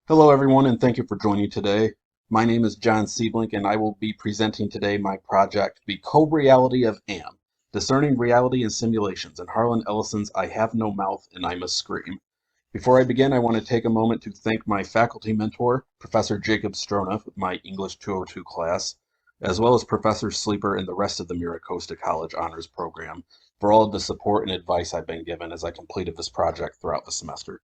Hello, everyone, and thank you for joining today. My name is John Siebelink, and I will be presenting today my project, The Co-Reality of AM, Discerning Reality and Simulations, and Harlan Ellison's I Have No Mouth and I Must Scream. Before I begin, I want to take a moment to thank my faculty mentor, Professor Jacob Strona, with my English 202 class, as well as Professor Sleeper and the rest of the Miracosta College Honors Program for all of the support and advice I've been given as I completed this project throughout the semester.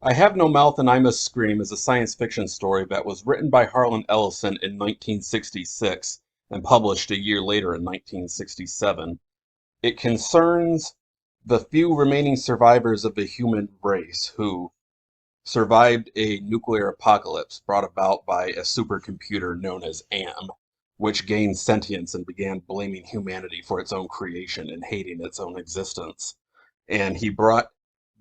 I Have No Mouth and I Must Scream is a science fiction story that was written by Harlan Ellison in 1966 and published a year later in 1967. It concerns the few remaining survivors of the human race who survived a nuclear apocalypse brought about by a supercomputer known as AM, which gained sentience and began blaming humanity for its own creation and hating its own existence. And he brought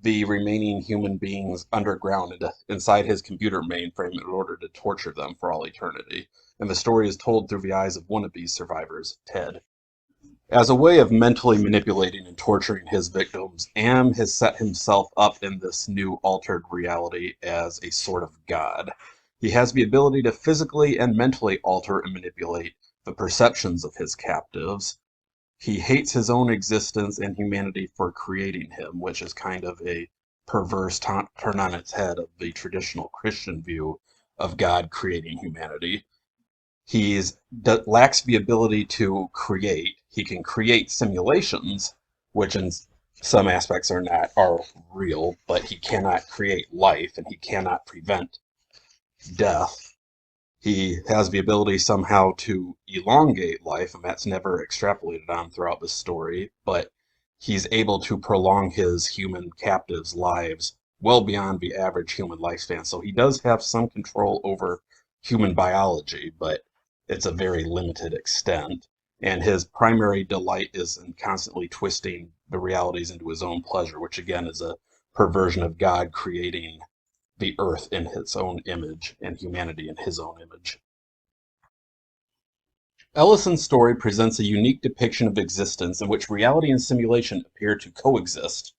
the remaining human beings underground inside his computer mainframe in order to torture them for all eternity. And the story is told through the eyes of one of these survivors, Ted. As a way of mentally manipulating and torturing his victims, Am has set himself up in this new altered reality as a sort of god. He has the ability to physically and mentally alter and manipulate the perceptions of his captives. He hates his own existence and humanity for creating him, which is kind of a perverse turn on its head of the traditional Christian view of God creating humanity. Lacks the ability to create. He can create simulations, which in some aspects are real, but he cannot create life and he cannot prevent death. He has the ability somehow to elongate life, and that's never extrapolated on throughout the story, but he's able to prolong his human captives' lives well beyond the average human lifespan. So he does have some control over human biology, but it's a very limited extent. And his primary delight is in constantly twisting the realities into his own pleasure, which again is a perversion of God creating the earth in his own image and humanity in his own image. Ellison's story presents a unique depiction of existence in which reality and simulation appear to coexist,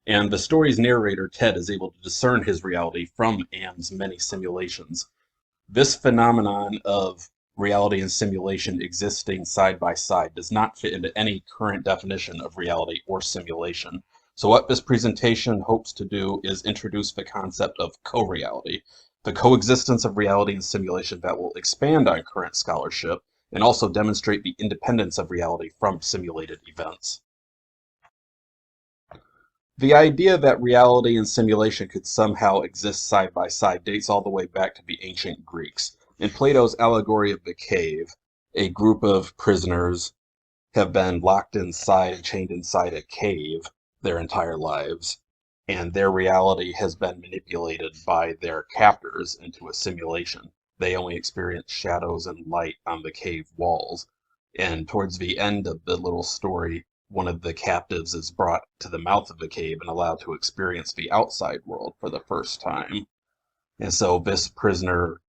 and the story's narrator, Ted, is able to discern his reality from Am's many simulations. This phenomenon of reality and simulation existing side by side does not fit into any current definition of reality or simulation. So what this presentation hopes to do is introduce the concept of co-reality, the coexistence of reality and simulation that will expand on current scholarship and also demonstrate the independence of reality from simulated events. The idea that reality and simulation could somehow exist side by side dates all the way back to the ancient Greeks. In Plato's allegory of the cave, a group of prisoners have been locked inside and chained inside a cave their entire lives, and their reality has been manipulated by their captors into a simulation. They only experience shadows and light on the cave walls. And towards the end of the little story, one of the captives is brought to the mouth of the cave and allowed to experience the outside world for the first time. And so this prisoner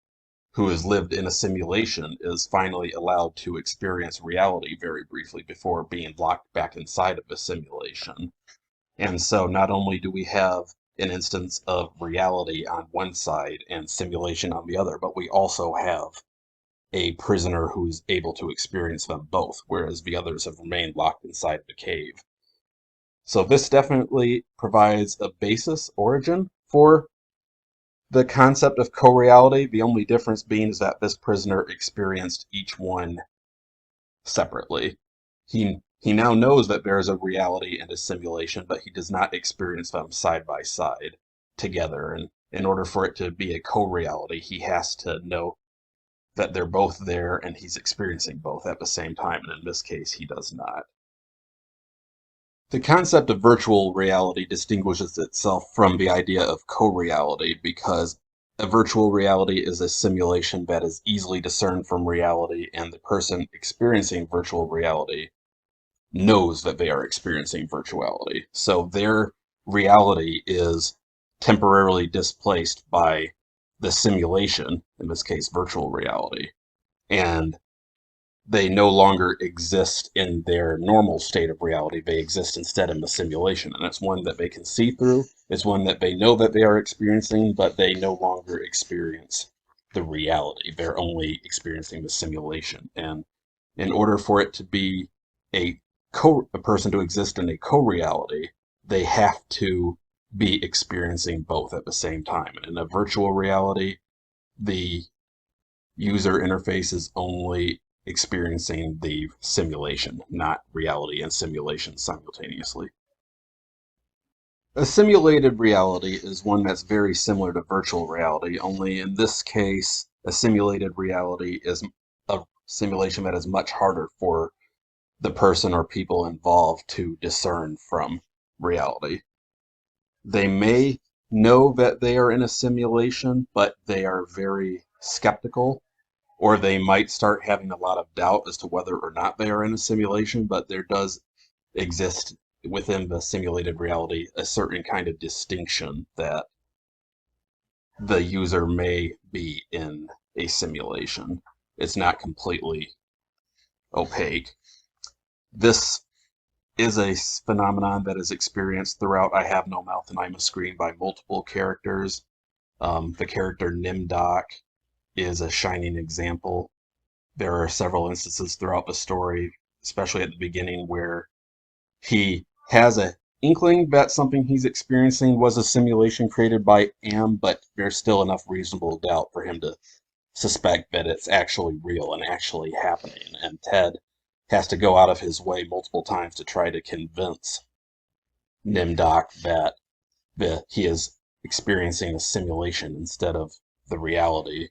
who has lived in a simulation is finally allowed to experience reality very briefly before being locked back inside of a simulation. And so not only do we have an instance of reality on one side and simulation on the other, but we also have a prisoner who's able to experience them both, whereas the others have remained locked inside the cave. So this definitely provides a basis origin for the concept of co-reality. The only difference being is that this prisoner experienced each one separately. He now knows that there is a reality and a simulation, but he does not experience them side by side together. And in order for it to be a co-reality, he has to know that they're both there and he's experiencing both at the same time. And in this case, he does not. The concept of virtual reality distinguishes itself from the idea of co-reality because a virtual reality is a simulation that is easily discerned from reality, and the person experiencing virtual reality knows that they are experiencing virtuality. So their reality is temporarily displaced by the simulation, in this case virtual reality. And they no longer exist in their normal state of reality. They exist instead in the simulation, and it's one that they can see through. It's one that they know that they are experiencing, but they no longer experience the reality. They're only experiencing the simulation. And in order for it to be a a person to exist in a co-reality, they have to be experiencing both at the same time. And in a virtual reality, the user interface is only experiencing the simulation, not reality and simulation simultaneously. A simulated reality is one that's very similar to virtual reality, only in this case, a simulated reality is a simulation that is much harder for the person or people involved to discern from reality. They may know that they are in a simulation, but they are very skeptical, or they might start having a lot of doubt as to whether or not they are in a simulation, but there does exist within the simulated reality a certain kind of distinction that the user may be in a simulation. It's not completely opaque. This is a phenomenon that is experienced throughout I Have No Mouth and I'm a Scream by multiple characters. The character Nimdoc is a shining example. There are several instances throughout the story, especially at the beginning, where he has an inkling that something he's experiencing was a simulation created by Am, but there's still enough reasonable doubt for him to suspect that it's actually real and actually happening. And Ted has to go out of his way multiple times to try to convince Nimdoc that he is experiencing a simulation instead of the reality.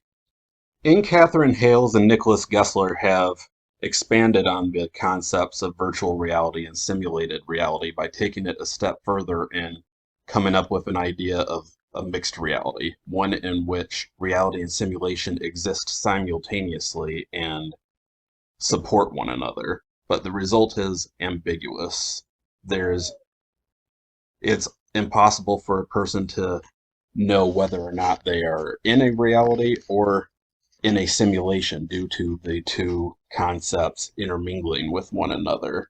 In Catherine Hales and Nicholas Gessler have expanded on the concepts of virtual reality and simulated reality by taking it a step further and coming up with an idea of a mixed reality, one in which reality and simulation exist simultaneously and support one another, but the result is ambiguous. It's impossible for a person to know whether or not they are in a reality or in a simulation due to the two concepts intermingling with one another.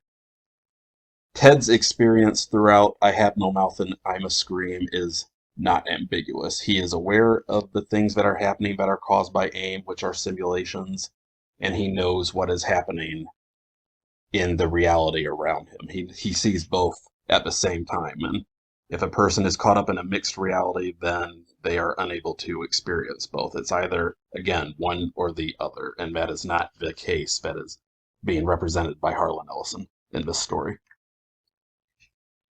Ted's experience throughout I Have No Mouth and I'm a Scream is not ambiguous. He is aware of the things that are happening that are caused by AIM, which are simulations, and he knows what is happening in the reality around him. He sees both at the same time, and if a person is caught up in a mixed reality, then they are unable to experience both. It's either, again, one or the other, and that is not the case that is being represented by Harlan Ellison in this story.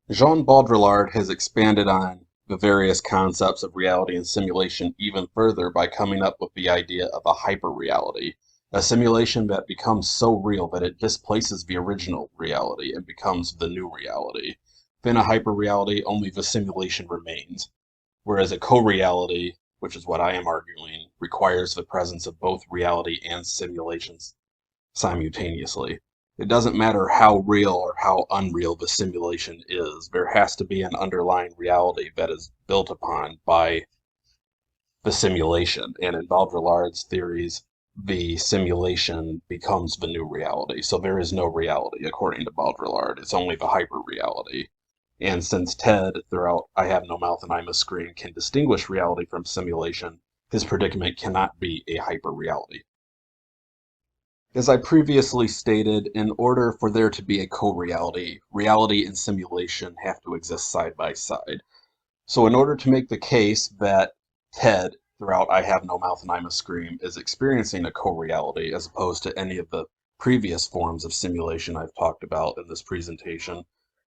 Jean Baudrillard has expanded on the various concepts of reality and simulation even further by coming up with the idea of a hyperreality, a simulation that becomes so real that it displaces the original reality and becomes the new reality. Within a hyperreality, only the simulation remains, whereas a co-reality, which is what I am arguing, requires the presence of both reality and simulations simultaneously. It doesn't matter how real or how unreal the simulation is, there has to be an underlying reality that is built upon by the simulation. And in Baudrillard's theories, the simulation becomes the new reality. So there is no reality, according to Baudrillard. It's only the hyper-reality. And since Ted, throughout I Have No Mouth and I'm a Scream, can distinguish reality from simulation, his predicament cannot be a hyper-reality. As I previously stated, in order for there to be a co-reality, reality and simulation have to exist side by side. So in order to make the case that Ted, throughout I Have No Mouth and I'm a Scream, is experiencing a co-reality as opposed to any of the previous forms of simulation I've talked about in this presentation,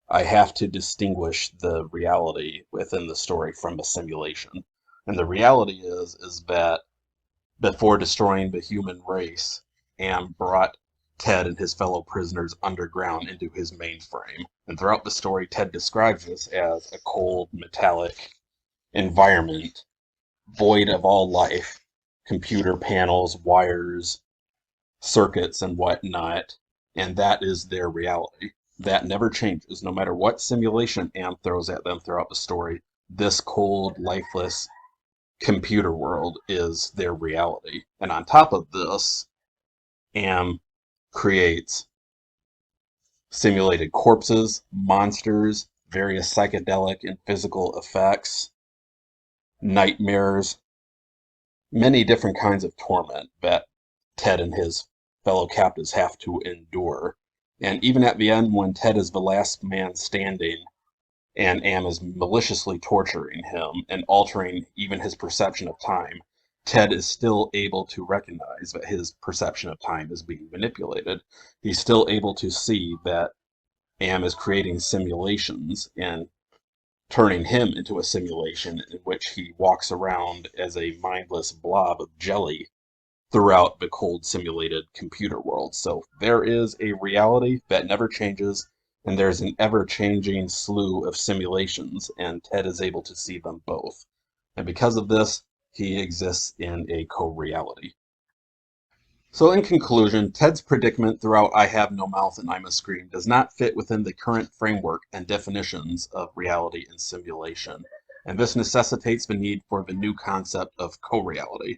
I have to distinguish the reality within the story from the simulation. And the reality is that before destroying the human race, Am brought Ted and his fellow prisoners underground into his mainframe. And throughout the story, Ted describes this as a cold, metallic environment void of all life, computer panels, wires, circuits, and whatnot. And that is their reality. That never changes, no matter what simulation Am throws at them throughout the story. This cold, lifeless computer world is their reality. And on top of this, Am creates simulated corpses, monsters, various psychedelic and physical effects, nightmares, many different kinds of torment that Ted and his fellow captives have to endure. And even at the end, when Ted is the last man standing and Am is maliciously torturing him and altering even his perception of time, Ted is still able to recognize that his perception of time is being manipulated. He's still able to see that Am is creating simulations and turning him into a simulation in which he walks around as a mindless blob of jelly throughout the cold simulated computer world. So there is a reality that never changes, and there's an ever-changing slew of simulations, and Ted is able to see them both. And because of this, he exists in a co-reality. So in conclusion, Ted's predicament throughout I Have No Mouth and I Must Scream does not fit within the current framework and definitions of reality and simulation, and this necessitates the need for the new concept of co-reality.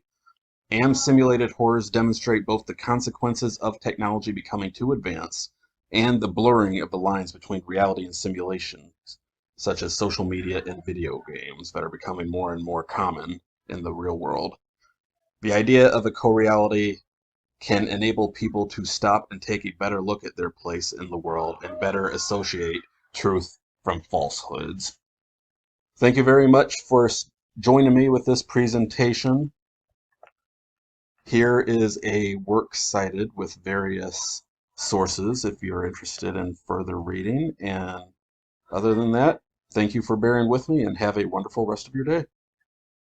Am's simulated horrors demonstrate both the consequences of technology becoming too advanced and the blurring of the lines between reality and simulation, such as social media and video games that are becoming more and more common in the real world. The idea of a co-reality can enable people to stop and take a better look at their place in the world and better associate truth from falsehoods. Thank you very much for joining me with this presentation. Here is a work cited with various sources if you're interested in further reading. And other than that, thank you for bearing with me and have a wonderful rest of your day.